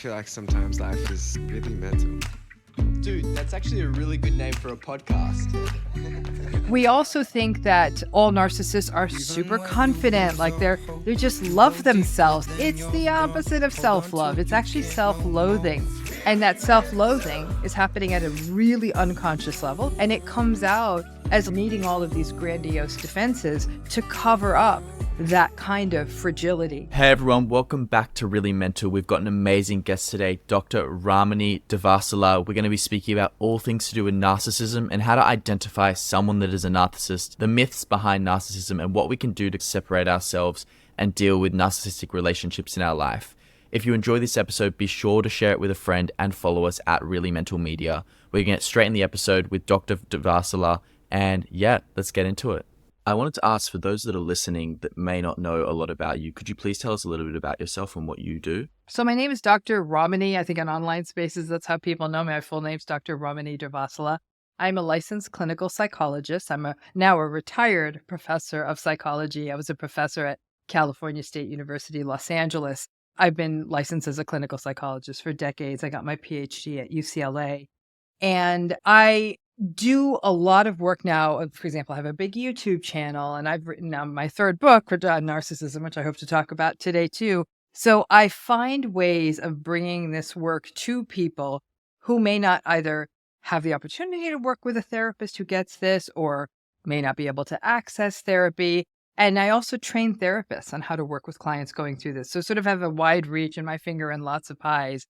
feel like sometimes life is really mental. Dude, that's actually a really good name for a podcast. We also think that all narcissists are super confident, like they just love themselves. It's the opposite of self-love. It's actually self-loathing. And that self-loathing is happening at a really unconscious level, and it comes out as needing all of these grandiose defenses to cover up that kind of fragility. Hey everyone, welcome back to Really Mental. We've got an amazing guest today, Dr. Ramani Durvasula. We're going to be speaking about all things to do with narcissism and how to identify someone that is a narcissist, the myths behind narcissism, and what we can do to separate ourselves and deal with narcissistic relationships in our life. If you enjoy this episode, be sure to share it with a friend and follow us at Really Mental Media. We're going to get straight in the episode with Dr. Durvasula, and yeah, let's get into it. I wanted to ask, for those that are listening that may not know a lot about you, could you please tell us a little bit about yourself and what you do? So my name is Dr. Ramani. I think on online spaces, that's how people know me. My full name's Dr. Ramani Durvasula. I'm a licensed clinical psychologist. I'm now a retired professor of psychology. I was a professor at California State University, Los Angeles. I've been licensed as a clinical psychologist for decades. I got my PhD at UCLA. And I do a lot of work now. For example, I have a big YouTube channel, and I've written now my third book for Narcissism, which I hope to talk about today too. So I find ways of bringing this work to people who may not either have the opportunity to work with a therapist who gets this or may not be able to access therapy. And I also train therapists on how to work with clients going through this. So sort of have a wide reach and my finger in lots of pies.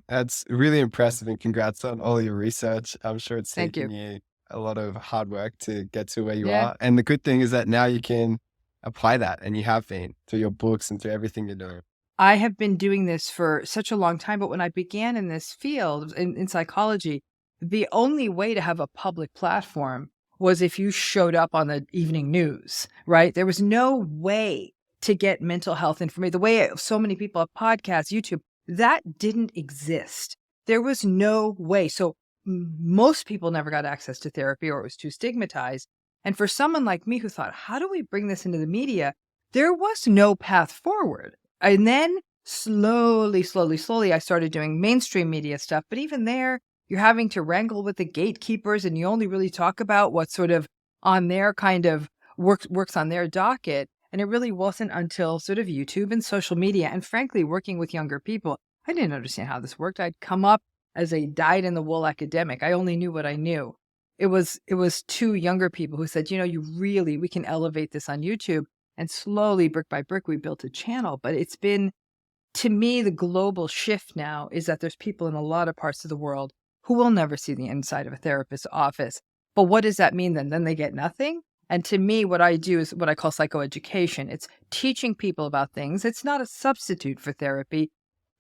That's really impressive, and congrats on all your research. I'm sure it's Thank taken you a lot of hard work to get to where you Yeah. are. And the good thing is that now you can apply that, and you have been, through your books and through everything you're doing. I have been doing this for such a long time, but when I began in this field, in psychology, the only way to have a public platform was if you showed up on the evening news, right? There was no way to get mental health information. The way so many people have podcasts, YouTube, that didn't exist. There was no way. So most people never got access to therapy, or it was too stigmatized. And for someone like me who thought, how do we bring this into the media? There was no path forward. And then slowly, I started doing mainstream media stuff. But even there, you're having to wrangle with the gatekeepers, and you only really talk about what's sort of on their kind of works on their docket. And it really wasn't until sort of YouTube and social media, and frankly, working with younger people, I didn't understand how this worked. I'd come up as a dyed-in-the-wool academic. I only knew what I knew. It was two younger people who said, we can elevate this on YouTube. And slowly, brick by brick, we built a channel. But it's been, to me, the global shift now is that there's people in a lot of parts of the world who will never see the inside of a therapist's office. But what does that mean then? Then they get nothing? And to me, what I do is what I call psychoeducation. It's teaching people about things. It's not a substitute for therapy,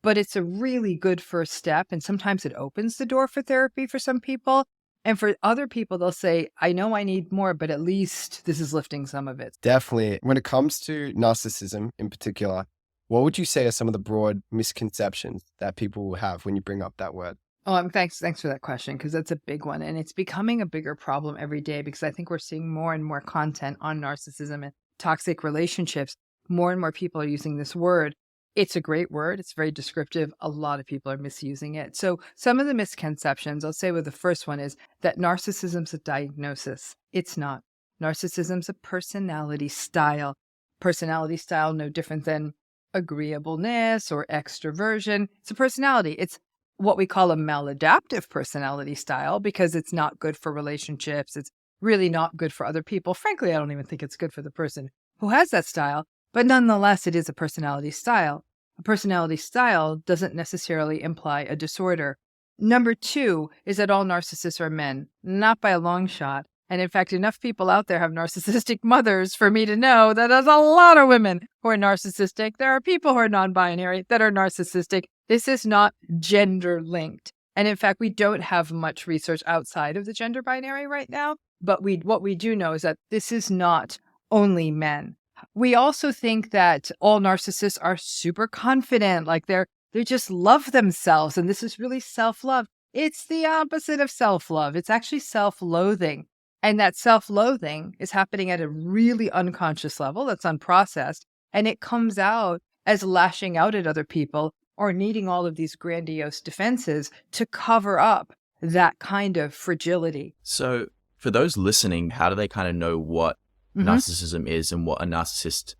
but it's a really good first step. And sometimes it opens the door for therapy for some people. And for other people, they'll say, I know I need more, but at least this is lifting some of it. Definitely. When it comes to narcissism in particular, what would you say are some of the broad misconceptions that people will have when you bring up that word? Oh, thanks for that question, because that's a big one. And it's becoming a bigger problem every day, because I think we're seeing more and more content on narcissism and toxic relationships. More and more people are using this word. It's a great word. It's very descriptive. A lot of people are misusing it. So some of the misconceptions, I'll say with the first one, is that narcissism's a diagnosis. It's not. Narcissism's a personality style. Personality style, no different than agreeableness or extroversion. It's a personality. It's what we call a maladaptive personality style, because it's not good for relationships. It's really not good for other people. Frankly, I don't even think it's good for the person who has that style, but nonetheless, it is a personality style. A personality style doesn't necessarily imply a disorder. Number two is that all narcissists are men, not by a long shot. And in fact, enough people out there have narcissistic mothers for me to know that there's a lot of women who are narcissistic. There are people who are non-binary that are narcissistic. This is not gender linked. And in fact, we don't have much research outside of the gender binary right now. But what we do know is that this is not only men. We also think that all narcissists are super confident, like they just love themselves. And this is really self-love. It's the opposite of self-love. It's actually self-loathing. And that self-loathing is happening at a really unconscious level that's unprocessed. And it comes out as lashing out at other people or needing all of these grandiose defenses to cover up that kind of fragility. So, for those listening, how do they kind of know what narcissism is and what a narcissist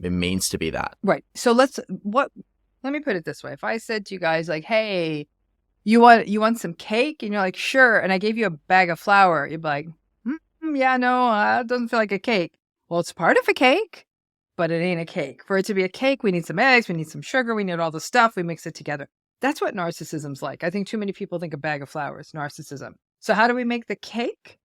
it means to be that? Right. So let me put it this way. If I said to you guys like, "Hey, you want some cake?" and you're like, "Sure," and I gave you a bag of flour, you'd be like, "Yeah, no, it doesn't feel like a cake." Well, it's part of a cake, but it ain't a cake. For it to be a cake, we need some eggs, we need some sugar, we need all the stuff, we mix it together. That's what narcissism's like. I think too many people think a bag of flour is narcissism. So how do we make the cake?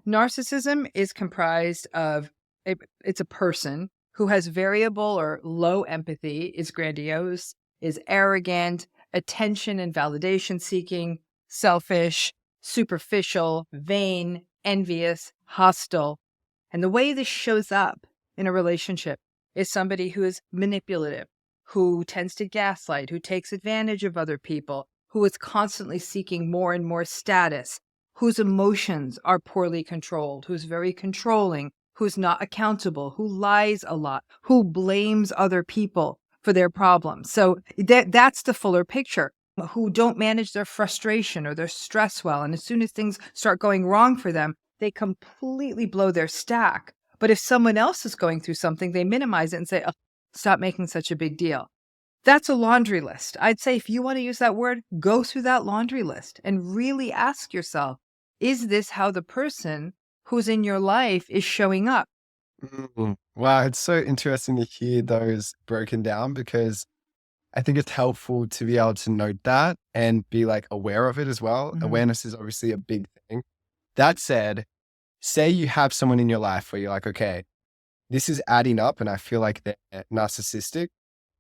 Narcissism is comprised of, it's a person who has variable or low empathy, is grandiose, is arrogant, attention and validation seeking, selfish, superficial, vain, envious, hostile. And the way this shows up in a relationship is somebody who is manipulative, who tends to gaslight, who takes advantage of other people, who is constantly seeking more and more status, whose emotions are poorly controlled, who's very controlling, who's not accountable, who lies a lot, who blames other people for their problems. So that's the fuller picture. Who don't manage their frustration or their stress well. And as soon as things start going wrong for them, they completely blow their stack. But if someone else is going through something, they minimize it and say, "Oh, stop making such a big deal." That's a laundry list. I'd say if you want to use that word, go through that laundry list and really ask yourself, is this how the person who's in your life is showing up? Wow, it's so interesting to hear those broken down because I think it's helpful to be able to note that and be like aware of it as well. Awareness is obviously a big thing. That said, say you have someone in your life where you're like, okay, this is adding up and I feel like they're narcissistic.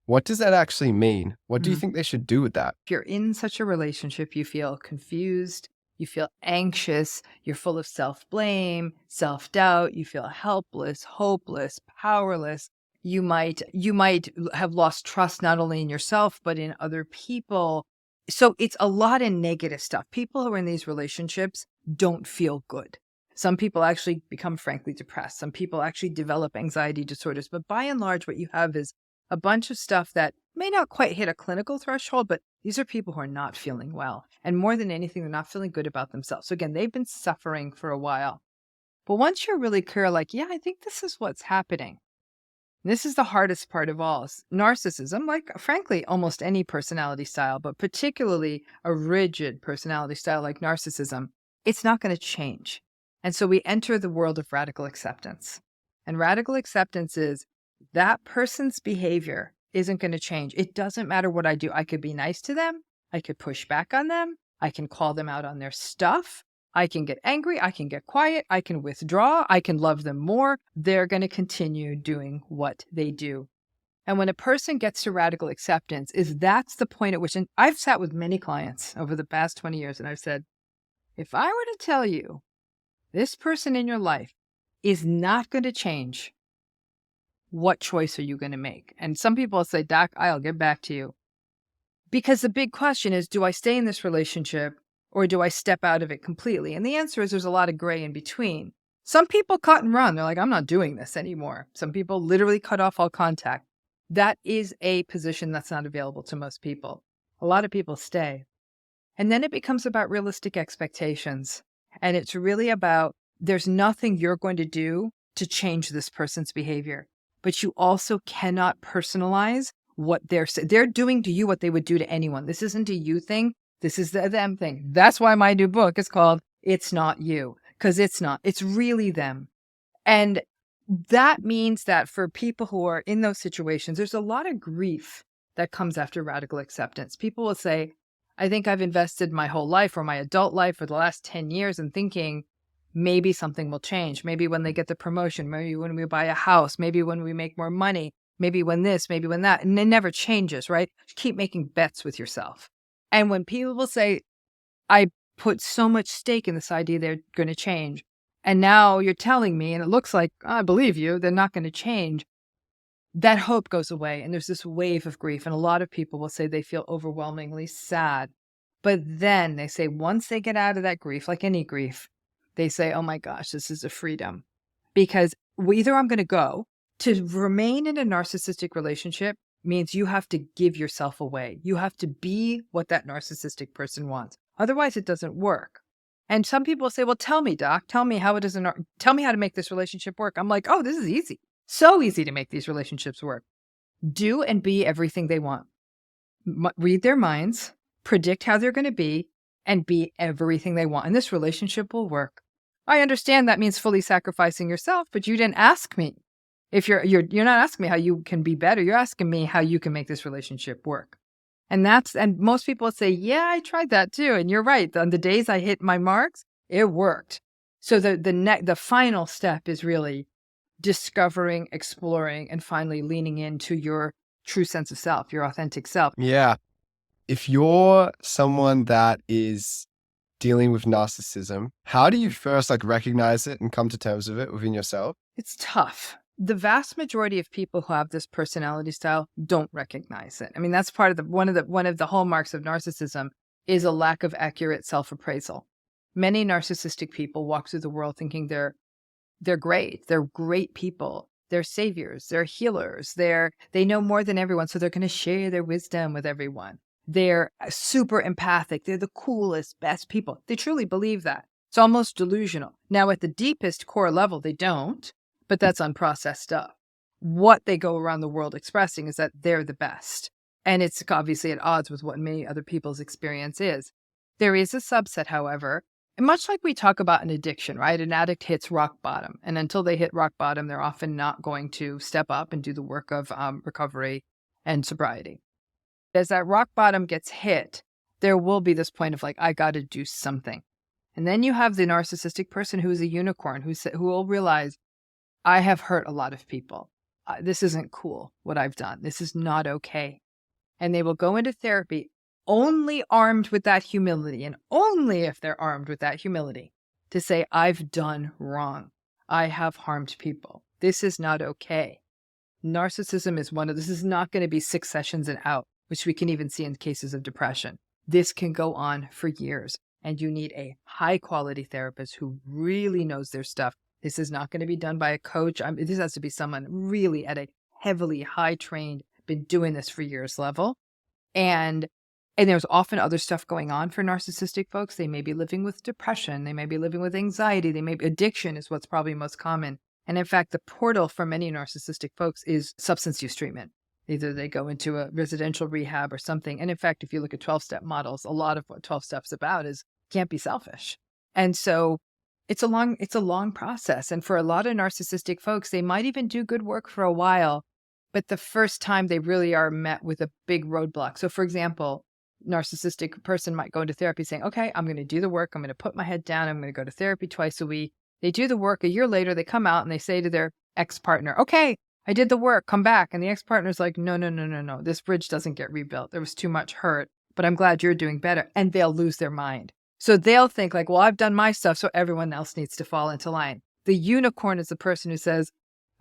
What does that actually mean? What do you think they should do with that? If you're in such a relationship, you feel confused, you feel anxious, you're full of self-blame, self-doubt, you feel helpless, hopeless, powerless. You might have lost trust not only in yourself, but in other people. So it's a lot of negative stuff. People who are in these relationships don't feel good. Some people actually become frankly depressed. Some people actually develop anxiety disorders. But by and large, what you have is a bunch of stuff that may not quite hit a clinical threshold, but these are people who are not feeling well. And more than anything, they're not feeling good about themselves. So again, they've been suffering for a while. But once you're really clear, like, yeah, I think this is what's happening. This is the hardest part of all. Narcissism, like frankly, almost any personality style, but particularly a rigid personality style like narcissism, it's not going to change. And so we enter the world of radical acceptance. And radical acceptance is that person's behavior isn't going to change. It doesn't matter what I do. I could be nice to them. I could push back on them. I can call them out on their stuff. I can get angry. I can get quiet. I can withdraw. I can love them more. They're going to continue doing what they do. And when a person gets to radical acceptance, that's the point at which, and I've sat with many clients over the past 20 years, and I've said, if I were to tell you this person in your life is not going to change, what choice are you going to make? And some people say, "Doc, I'll get back to you." Because the big question is, do I stay in this relationship or do I step out of it completely? And the answer is there's a lot of gray in between. Some people cut and run. They're like, "I'm not doing this anymore." Some people literally cut off all contact. That is a position that's not available to most people. A lot of people stay. And then it becomes about realistic expectations. And it's really about there's nothing you're going to do to change this person's behavior. But you also cannot personalize what they're doing to you, what they would do to anyone. This isn't a you thing. This is the them thing. That's why my new book is called It's Not You, because it's not. It's really them. And that means that for people who are in those situations, there's a lot of grief that comes after radical acceptance. People will say, "I think I've invested my whole life or my adult life for the last 10 years in thinking maybe something will change. Maybe when they get the promotion, maybe when we buy a house, maybe when we make more money, maybe when this, maybe when that." And it never changes, right? You keep making bets with yourself. And when people will say, "I put so much stake in this idea they're going to change, and now you're telling me, and it looks like I believe you, they're not going to change," that hope goes away. And there's this wave of grief. And a lot of people will say they feel overwhelmingly sad. But then they say once they get out of that grief, like any grief, they say, "Oh my gosh, this is a freedom." Because either I'm going to go to remain in a narcissistic relationship means you have to give yourself away. You have to be what that narcissistic person wants. Otherwise, it doesn't work. And some people say, well, tell me, doc, tell me how tell me how to make this relationship work. I'm like, oh, this is easy. So easy to make these relationships work. Do and be everything they want. Read their minds, predict how they're going to be, and be everything they want. And this relationship will work. I understand that means fully sacrificing yourself, but you didn't ask me. If you're not asking me how you can be better, you're asking me how you can make this relationship work. And most people say, yeah, I tried that too. And you're right. On the days I hit my marks, it worked. So the final step is really discovering, exploring, and finally leaning into your true sense of self, your authentic self. Yeah. If you're someone that is dealing with narcissism, how do you first recognize it and come to terms with it within yourself? It's tough. The vast majority of people who have this personality style don't recognize it. I mean, that's part of one of the hallmarks of narcissism is a lack of accurate self-appraisal. Many narcissistic people walk through the world thinking they're great. They're great people. They're saviors. They're healers. They know more than everyone, so they're going to share their wisdom with everyone. They're super empathic. They're the coolest, best people. They truly believe that. It's almost delusional. Now, at the deepest core level, they don't. But that's unprocessed stuff. What they go around the world expressing is that they're the best. And it's obviously at odds with what many other people's experience is. There is a subset, however, and much like we talk about an addiction, right? An addict hits rock bottom. And until they hit rock bottom, they're often not going to step up and do the work of recovery and sobriety. As that rock bottom gets hit, there will be this point of I got to do something. And then you have the narcissistic person who is a unicorn who will realize, I have hurt a lot of people. This isn't cool, what I've done. This is not okay. And they will go into therapy only armed with that humility, and only if they're armed with that humility, to say, I've done wrong. I have harmed people. This is not okay. Narcissism is this is not going to be 6 sessions and out, which we can even see in cases of depression. This can go on for years, and you need a high-quality therapist who really knows their stuff. This is not going to be done by a coach. This has to be someone really at a heavily high-trained, been doing this for years level. And there's often other stuff going on for narcissistic folks. They may be living with depression. They may be living with anxiety. Addiction is what's probably most common. And in fact, the portal for many narcissistic folks is substance use treatment. Either they go into a residential rehab or something. And in fact, if you look at 12-step models, a lot of what 12 steps about is can't be selfish. And so it's a long process. And for a lot of narcissistic folks, they might even do good work for a while, but the first time they really are met with a big roadblock. So for example, narcissistic person might go into therapy saying, okay, I'm going to do the work. I'm going to put my head down. I'm going to go to therapy twice a week. They do the work. A year later, they come out and they say to their ex-partner, okay, I did the work, come back. And the ex-partner's like, no. This bridge doesn't get rebuilt. There was too much hurt, but I'm glad you're doing better. And they'll lose their mind. So they'll think well, I've done my stuff, so everyone else needs to fall into line. The unicorn is the person who says,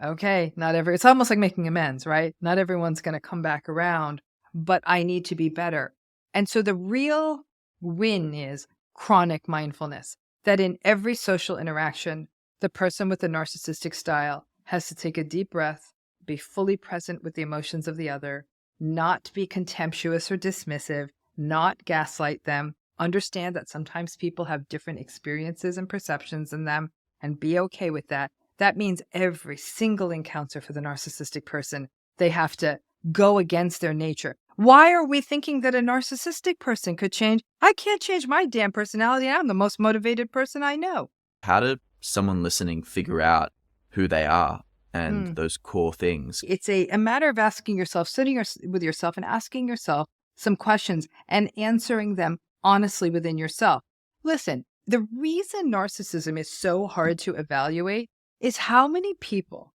okay, it's almost like making amends, right? Not everyone's going to come back around, but I need to be better. And so the real win is chronic mindfulness, that in every social interaction, the person with the narcissistic style has to take a deep breath, be fully present with the emotions of the other, not be contemptuous or dismissive, not gaslight them, understand that sometimes people have different experiences and perceptions in them, and be okay with that. That means every single encounter for the narcissistic person, they have to go against their nature. Why are we thinking that a narcissistic person could change? I can't change my damn personality. I'm the most motivated person I know. How did someone listening figure out who they are and those core things? It's a matter of asking yourself, sitting with yourself and asking yourself some questions and answering them honestly within yourself. Listen, the reason narcissism is so hard to evaluate is how many people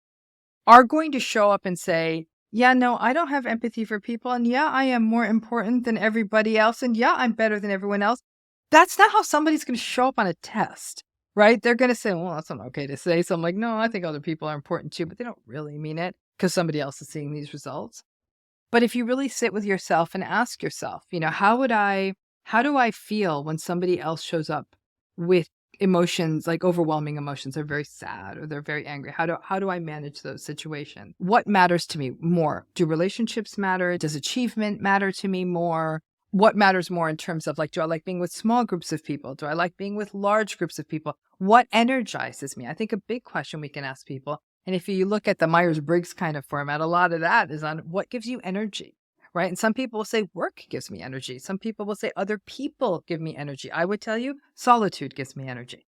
are going to show up and say, yeah, no, I don't have empathy for people. And yeah, I am more important than everybody else. And yeah, I'm better than everyone else. That's not how somebody's going to show up on a test, right? They're going to say, well, that's not okay to say. So I'm like, no, I think other people are important too, but they don't really mean it because somebody else is seeing these results. But if you really sit with yourself and ask yourself, how do I feel when somebody else shows up with emotions, like overwhelming emotions. They're very sad or they're very angry. How do I manage those situations? What matters to me more? Do relationships matter? Does achievement matter to me more? What matters more in terms of like, do I like being with small groups of people? Do I like being with large groups of people? What energizes me? I think a big question we can ask people, and if you look at the Myers-Briggs kind of format, a lot of that is on what gives you energy, right? And some people will say work gives me energy. Some people will say other people give me energy. I would tell you solitude gives me energy,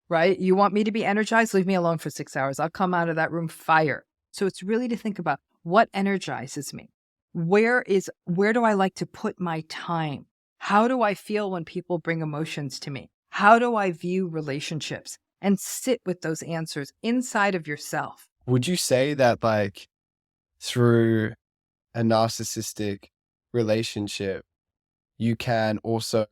right? You want me to be energized? Leave me alone for 6 hours. I'll come out of that room fire. So it's really to think about what energizes me. Where do I like to put my time? How do I feel when people bring emotions to me? How do I view relationships? And sit with those answers inside of yourself. Would you say that like through a narcissistic relationship, you can also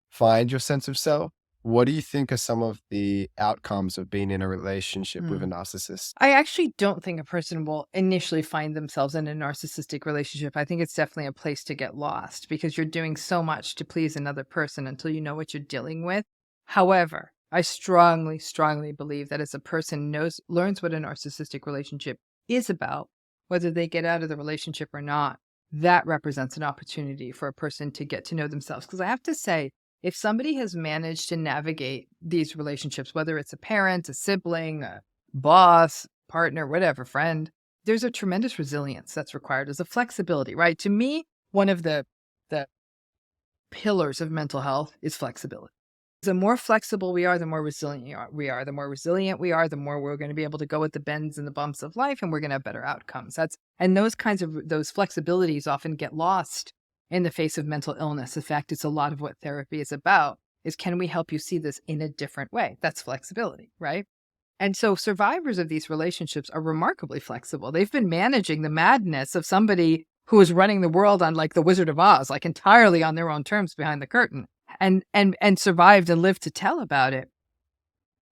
find your sense of self? What do you think are some of the outcomes of being in a relationship with a narcissist? I actually don't think a person will initially find themselves in a narcissistic relationship. I think it's definitely a place to get lost because you're doing so much to please another person until you know what you're dealing with. However, I strongly, strongly believe that as a person learns what a narcissistic relationship is about, whether they get out of the relationship or not, that represents an opportunity for a person to get to know themselves. Because I have to say, if somebody has managed to navigate these relationships, whether it's a parent, a sibling, a boss, partner, whatever, friend, there's a tremendous resilience that's required. There's a flexibility, right? To me, one of the pillars of mental health is flexibility. The more flexible we are, the more resilient we are. The more resilient we are, the more we're going to be able to go with the bends and the bumps of life, and we're going to have better outcomes. And those flexibilities often get lost in the face of mental illness. In fact, it's a lot of what therapy is about, is can we help you see this in a different way? That's flexibility, right? And so survivors of these relationships are remarkably flexible. They've been managing the madness of somebody who is running the world on like the Wizard of Oz, like entirely on their own terms behind the curtain, and survived and lived to tell about it.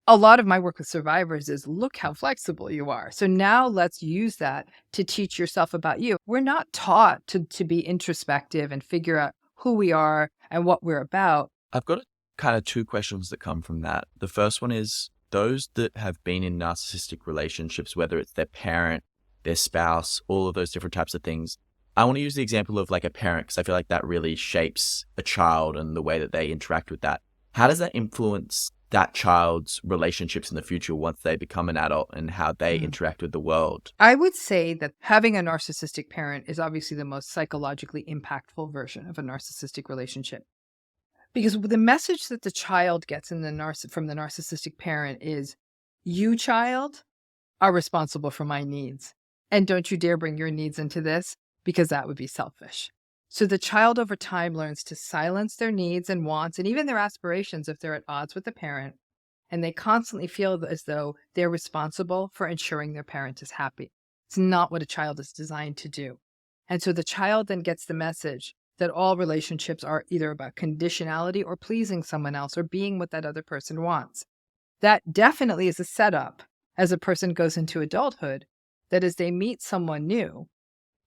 A lot of my work with survivors is look how flexible you are. So now let's use that to teach yourself about you. We're not taught to be introspective and figure out who we are and what we're about. I've got kind of two questions that come from that. The first one is those that have been in narcissistic relationships, whether it's their parent, their spouse, all of those different types of things. I want to use the example of like a parent because I feel like that really shapes a child and the way that they interact with that. How does that influence that child's relationships in the future once they become an adult and how they interact with the world? I would say that having a narcissistic parent is obviously the most psychologically impactful version of a narcissistic relationship. Because the message that the child gets from the narcissistic parent is, you, child, are responsible for my needs. And don't you dare bring your needs into this, because that would be selfish. So the child over time learns to silence their needs and wants and even their aspirations if they're at odds with the parent. And they constantly feel as though they're responsible for ensuring their parent is happy. It's not what a child is designed to do. And so the child then gets the message that all relationships are either about conditionality or pleasing someone else or being what that other person wants. That definitely is a setup as a person goes into adulthood, that as they meet someone new,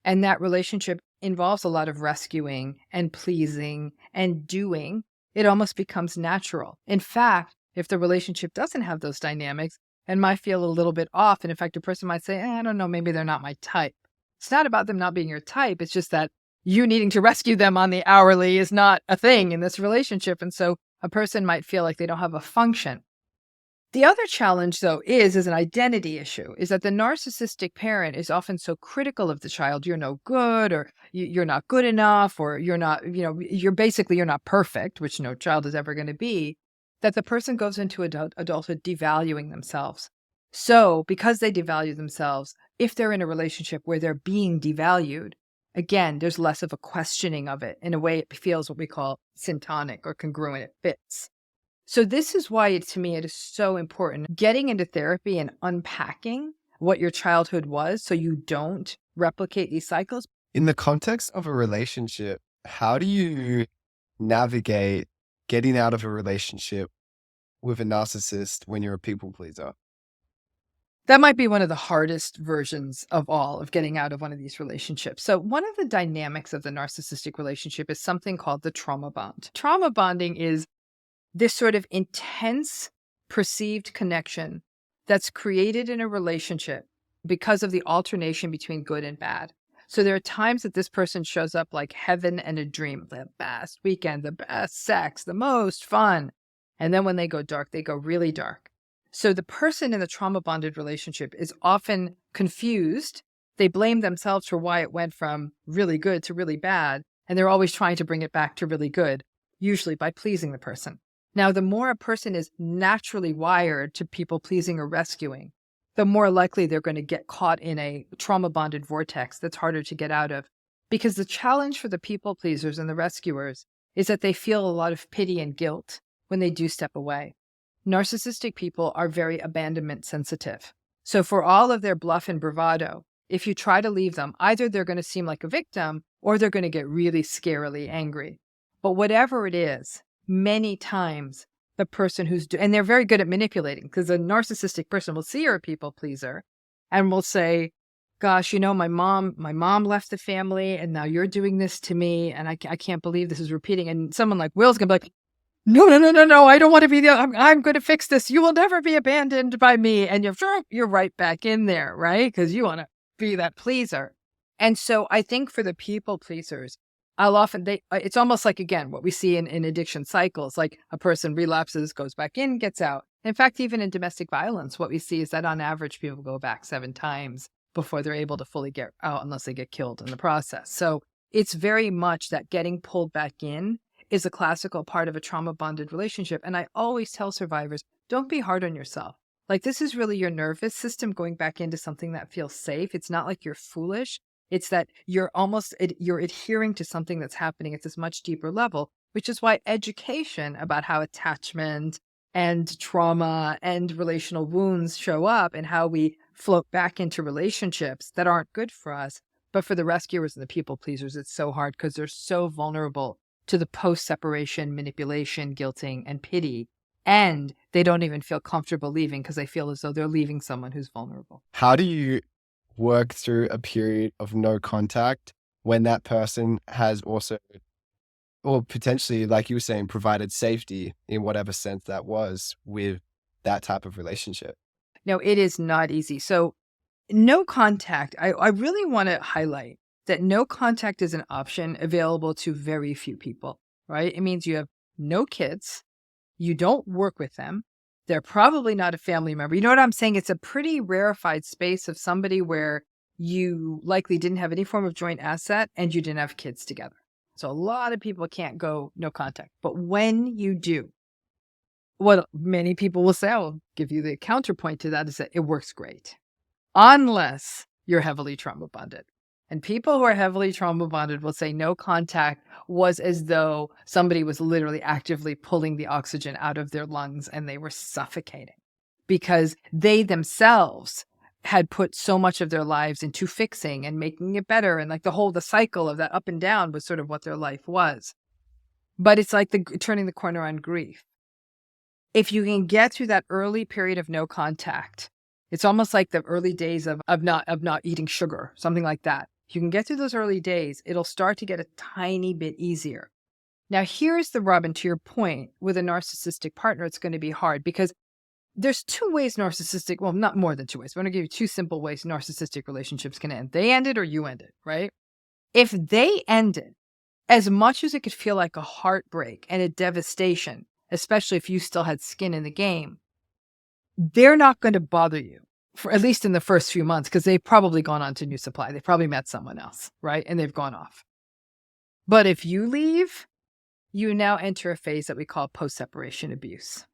and that relationship involves a lot of rescuing and pleasing and doing, it almost becomes natural. In fact, if the relationship doesn't have those dynamics and might feel a little bit off, and in fact, a person might say, I don't know, maybe they're not my type. It's not about them not being your type. It's just that you needing to rescue them on the hourly is not a thing in this relationship. And so a person might feel like they don't have a function. The other challenge, though, is an identity issue, is that the narcissistic parent is often so critical of the child. You're no good, or you're not good enough, or you're not, you're not perfect, which no child is ever going to be, that the person goes into adulthood devaluing themselves. So because they devalue themselves, if they're in a relationship where they're being devalued, again, there's less of a questioning of it. In a way, it feels what we call syntonic or congruent. It fits. So this is why, to me, it is so important getting into therapy and unpacking what your childhood was so you don't replicate these cycles. In the context of a relationship, how do you navigate getting out of a relationship with a narcissist when you're a people pleaser? That might be one of the hardest versions of all of getting out of one of these relationships. So one of the dynamics of the narcissistic relationship is something called the trauma bond. Trauma bonding is this sort of intense perceived connection that's created in a relationship because of the alternation between good and bad. So there are times that this person shows up like heaven and a dream, the best weekend, the best sex, the most fun. And then when they go dark, they go really dark. So the person in the trauma bonded relationship is often confused. They blame themselves for why it went from really good to really bad. And they're always trying to bring it back to really good, usually by pleasing the person. Now, the more a person is naturally wired to people pleasing or rescuing, the more likely they're going to get caught in a trauma bonded vortex that's harder to get out of. Because the challenge for the people pleasers and the rescuers is that they feel a lot of pity and guilt when they do step away. Narcissistic people are very abandonment sensitive. So for all of their bluff and bravado, if you try to leave them, either they're going to seem like a victim or they're going to get really scarily angry. But whatever it is, many times the person and they're very good at manipulating, because a narcissistic person will see you're a people pleaser and will say, gosh, my mom left the family and now you're doing this to me. And I can't believe this is repeating. And someone like Will's going to be like, no, I don't want to be I'm going to fix this. You will never be abandoned by me. And you're right back in there, right? Because you want to be that pleaser. And so I think for the people pleasers, it's almost like, again, what we see in addiction cycles, like a person relapses, goes back in, gets out. In fact, even in domestic violence, what we see is that on average, people go back 7 times before they're able to fully get out unless they get killed in the process. So it's very much that getting pulled back in is a classical part of a trauma bonded relationship. And I always tell survivors, don't be hard on yourself. Like, this is really your nervous system going back into something that feels safe. It's not like you're foolish. It's that you're adhering to something that's happening at this much deeper level, which is why education about how attachment and trauma and relational wounds show up and how we float back into relationships that aren't good for us. But for the rescuers and the people pleasers, it's so hard because they're so vulnerable to the post-separation manipulation, guilting, and pity. And they don't even feel comfortable leaving because they feel as though they're leaving someone who's vulnerable. How do you work through a period of no contact when that person has also, or potentially, like you were saying, provided safety in whatever sense that was with that type of relationship? No, it is not easy. So no contact, I really want to highlight that no contact is an option available to very few people, right? It means you have no kids, you don't work with them, they're probably not a family member. You know what I'm saying? It's a pretty rarefied space of somebody where you likely didn't have any form of joint asset and you didn't have kids together. So a lot of people can't go no contact. But when you do, what many people will say, I'll give you the counterpoint to that, is that it works great. Unless you're heavily trauma bonded. And people who are heavily trauma bonded will say no contact was as though somebody was literally actively pulling the oxygen out of their lungs and they were suffocating because they themselves had put so much of their lives into fixing and making it better. And like the cycle of that up and down was sort of what their life was. But it's like turning the corner on grief. If you can get through that early period of no contact, it's almost like the early days of not eating sugar, something like that. If you can get through those early days, it'll start to get a tiny bit easier. Now, here's the rub, and to your point, with a narcissistic partner, it's going to be hard because there's 2 ways well, not more than 2 ways. I'm going to give you 2 simple ways narcissistic relationships can end. They end it or you end it, right? If they end it, as much as it could feel like a heartbreak and a devastation, especially if you still had skin in the game, they're not going to bother you. For at least in the first few months, because they've probably gone on to new supply. They've probably met someone else, right? And they've gone off. But if you leave, you now enter a phase that we call post-separation abuse.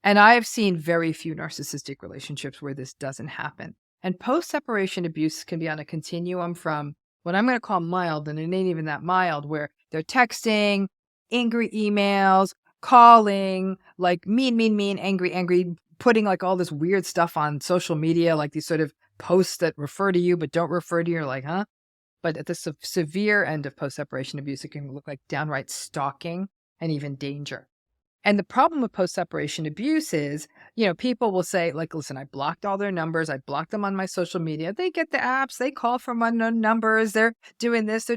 And I have seen very few narcissistic relationships where this doesn't happen. And post-separation abuse can be on a continuum from what I'm going to call mild, and it ain't even that mild, where they're texting, angry emails, calling, like mean, angry, putting like all this weird stuff on social media, like these sort of posts that refer to you but don't refer to you. You're like, huh? But at the severe end of post-separation abuse, it can look like downright stalking and even danger. And the problem with post-separation abuse is, people will say, like, listen, I blocked all their numbers. I blocked them on my social media. They get the apps. They call from unknown numbers. They're doing this.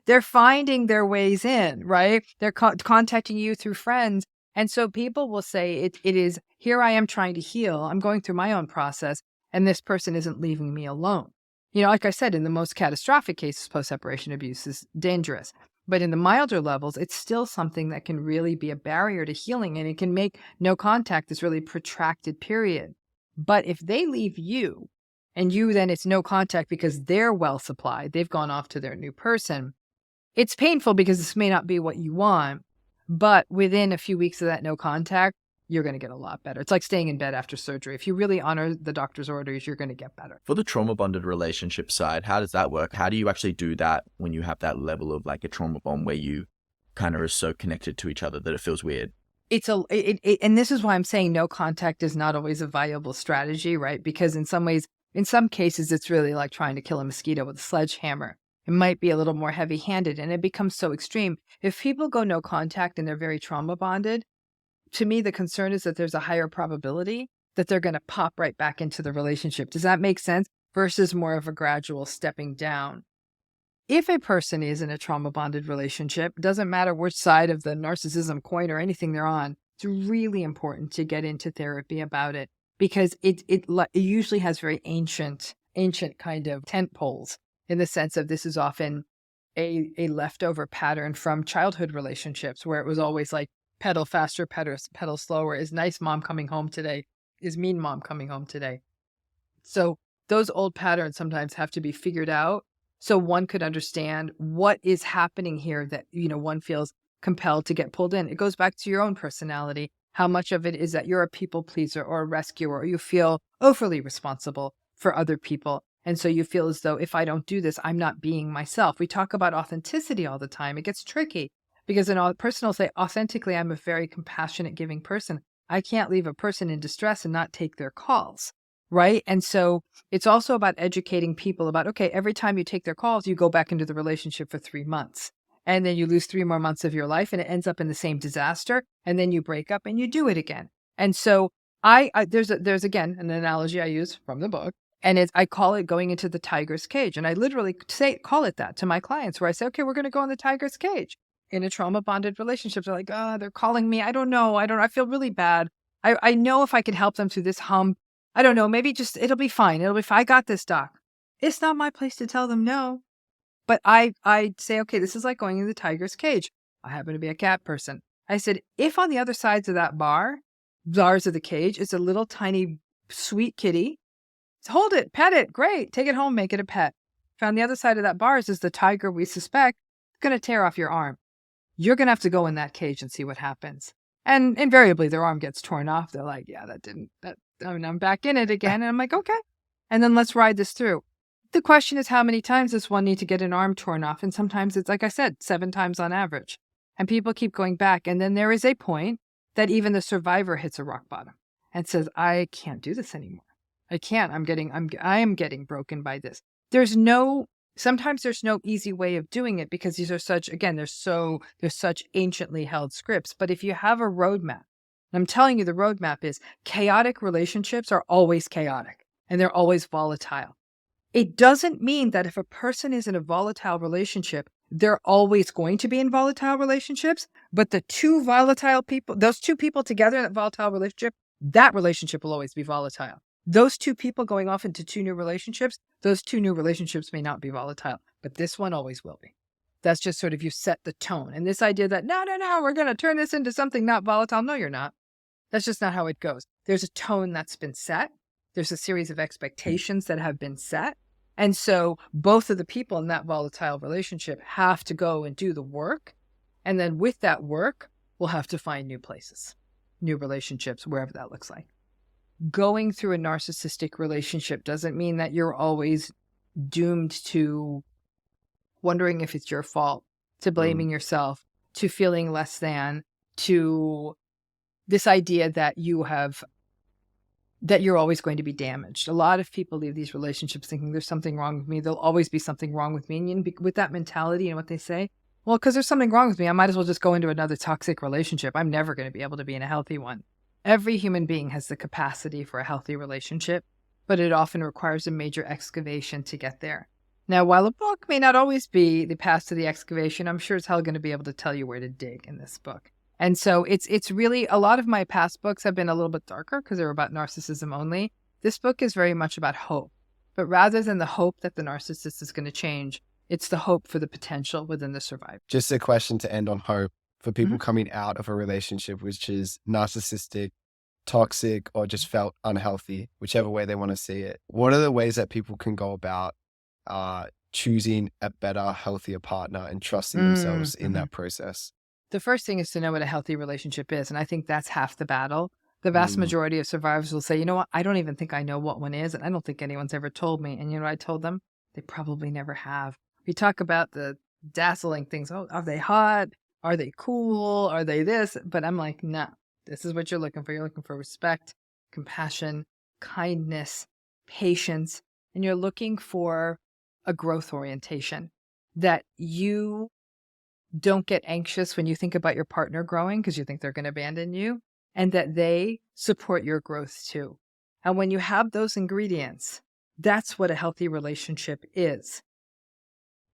They're finding their ways in, right? They're contacting you through friends. And so people will say it is, here I am trying to heal. I'm going through my own process, and this person isn't leaving me alone. Like I said, in the most catastrophic cases, post-separation abuse is dangerous. But in the milder levels, it's still something that can really be a barrier to healing, and it can make no contact this really protracted period. But if they leave you, and you then it's no contact because they're well supplied, they've gone off to their new person, it's painful because this may not be what you want, but within a few weeks of that no contact, you're going to get a lot better. It's like staying in bed after surgery. If you really honor the doctor's orders, you're going to get better. For the trauma bonded relationship side, how does that work? How do you actually do that when you have that level of like a trauma bond where you kind of are so connected to each other that it feels weird? And this is why I'm saying no contact is not always a viable strategy, right? Because in some ways, in some cases, it's really like trying to kill a mosquito with a sledgehammer. It might be a little more heavy-handed, and it becomes so extreme. If people go no contact and they're very trauma bonded, to me, the concern is that there's a higher probability that they're going to pop right back into the relationship. Does that make sense? Versus more of a gradual stepping down. If a person is in a trauma bonded relationship, doesn't matter which side of the narcissism coin or anything they're on, it's really important to get into therapy about it, because it usually has very ancient kind of tent poles, in the sense of this is often a leftover pattern from childhood relationships where it was always like pedal faster, pedal slower. Is nice mom coming home today? Is mean mom coming home today? So those old patterns sometimes have to be figured out so one could understand what is happening here that, one feels compelled to get pulled in. It goes back to your own personality. How much of it is that you're a people pleaser or a rescuer, or you feel overly responsible for other people. And so you feel as though if I don't do this, I'm not being myself. We talk about authenticity all the time. It gets tricky because a person will say, authentically, I'm a very compassionate, giving person. I can't leave a person in distress and not take their calls. Right. And so it's also about educating people about, okay, every time you take their calls, you go back into the relationship for 3 months, and then you lose 3 more months of your life, and it ends up in the same disaster. And then you break up and you do it again. And so there's again, an analogy I use from the book, and I call it going into the tiger's cage. And I literally call it that to my clients, where I say, okay, we're going to go in the tiger's cage. In a trauma bonded relationship, they're like, they're calling me. I don't know. I feel really bad. I know if I could help them through this hump, I don't know, maybe just, it'll be fine. It'll be fine. I got this, doc. It's not my place to tell them no. But I say, okay, this is like going in the tiger's cage. I happen to be a cat person. I said, if on the other sides of that bars of the cage, is a little tiny sweet kitty, hold it, pet it, great, take it home, make it a pet. If on the other side of that bars is the tiger we suspect, it's going to tear off your arm. You're going to have to go in that cage and see what happens. And invariably, their arm gets torn off. They're like, yeah, I'm back in it again. And I'm like, okay. And then let's ride this through. The question is, how many times does one need to get an arm torn off? And sometimes it's, like I said, 7 times on average. And people keep going back. And then there is a point that even the survivor hits a rock bottom and says, I can't do this anymore. I can't. I am getting broken by this. Sometimes there's no easy way of doing it, because these are such, again, there's such anciently held scripts. But if you have a roadmap, and I'm telling you, the roadmap is chaotic relationships are always chaotic and they're always volatile. It doesn't mean that if a person is in a volatile relationship, they're always going to be in volatile relationships, but those two people together in that volatile relationship, that relationship will always be volatile. Those two people going off into 2 new relationships, those 2 new relationships may not be volatile, but this one always will be. That's just sort of, you set the tone. And this idea that, no, we're going to turn this into something not volatile. No, you're not. That's just not how it goes. There's a tone that's been set. There's a series of expectations that have been set. And so both of the people in that volatile relationship have to go and do the work. And then with that work, we'll have to find new places, new relationships, wherever that looks like. Going through a narcissistic relationship doesn't mean that you're always doomed to wondering if it's your fault, to blaming yourself, to feeling less than, to this idea that you're always going to be damaged. A lot of people leave these relationships thinking there's something wrong with me. There'll always be something wrong with me. And with that mentality, and what they say, well, because there's something wrong with me, I might as well just go into another toxic relationship. I'm never going to be able to be in a healthy one. Every human being has the capacity for a healthy relationship, but it often requires a major excavation to get there. Now, while a book may not always be the path to the excavation, I'm sure as hell going to be able to tell you where to dig in this book. And so it's really, a lot of my past books have been a little bit darker because they were about narcissism only. This book is very much about hope. But rather than the hope that the narcissist is going to change, it's the hope for the potential within the survivor. Just a question to end on hope for people coming out of a relationship which is narcissistic, toxic, or just felt unhealthy, whichever way they want to see it. What are the ways that people can go about choosing a better, healthier partner and trusting themselves in that process? The first thing is to know what a healthy relationship is. And I think that's half the battle. The vast majority of survivors will say, you know what, I don't even think I know what one is. And I don't think anyone's ever told me. And you know what I told them? They probably never have. We talk about the dazzling things. Oh, are they hot? Are they cool? Are they this? But I'm like, no, this is what you're looking for. You're looking for respect, compassion, kindness, patience, and you're looking for a growth orientation, that you don't get anxious when you think about your partner growing because you think they're going to abandon you, and that they support your growth too. And when you have those ingredients, that's what a healthy relationship is.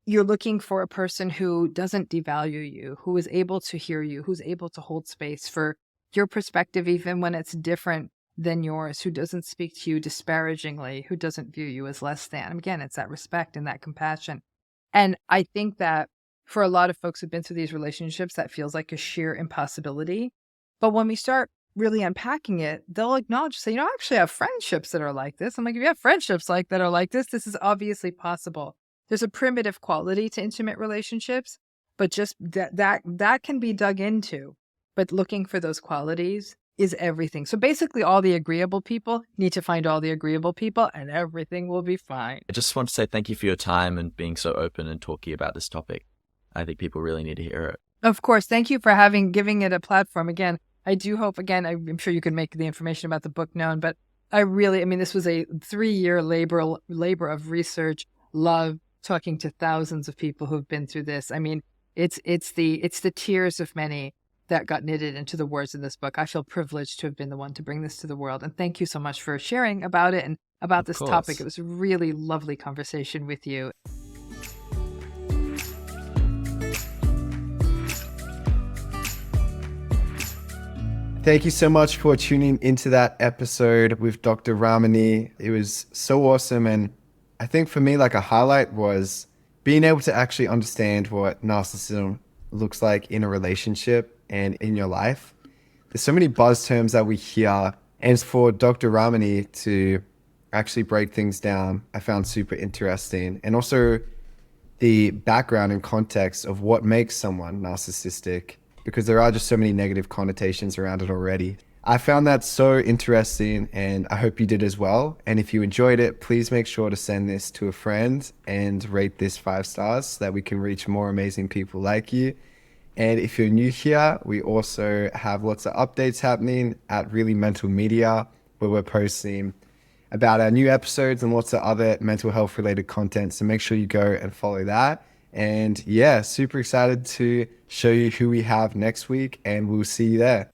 You're looking for a person who doesn't devalue you, who is able to hear you, who's able to hold space for your perspective even when it's different than yours, who doesn't speak to you disparagingly, who doesn't view you as less than. Again, it's that respect and that compassion. And I think that for a lot of folks who've been through these relationships, that feels like a sheer impossibility. But when we start really unpacking it, they'll acknowledge, say, you know, I actually have friendships that are like this. I'm like, if you have friendships like that are like this is obviously possible. There's a primitive quality to intimate relationships, but just that can be dug into. But looking for those qualities is everything. So basically all the agreeable people need to find all the agreeable people and everything will be fine. I just want to say thank you for your time and being so open and talky about this topic. I think people really need to hear it. Of course. Thank you for giving it a platform. Again, I do hope, I'm sure you can make the information about the book known, but this was a 3-year labor of research, love, talking to thousands of people who've been through this. I mean, it's the tears of many that got knitted into the words in this book. I feel privileged to have been the one to bring this to the world. And thank you so much for sharing about it and about this topic. It was a really lovely conversation with you. Thank you so much for tuning into that episode with Dr. Ramani. It was so awesome. And I think for me, like a highlight was being able to actually understand what narcissism looks like in a relationship and in your life. There's so many buzz terms that we hear. And for Dr. Ramani to actually break things down, I found super interesting. And also the background and context of what makes someone narcissistic, because there are just so many negative connotations around it already. I found that so interesting and I hope you did as well. And if you enjoyed it, please make sure to send this to a friend and rate this 5 stars so that we can reach more amazing people like you. And if you're new here, we also have lots of updates happening at Really Mental Media, where we're posting about our new episodes and lots of other mental health related content. So make sure you go and follow that. And yeah, super excited to show you who we have next week, and we'll see you there.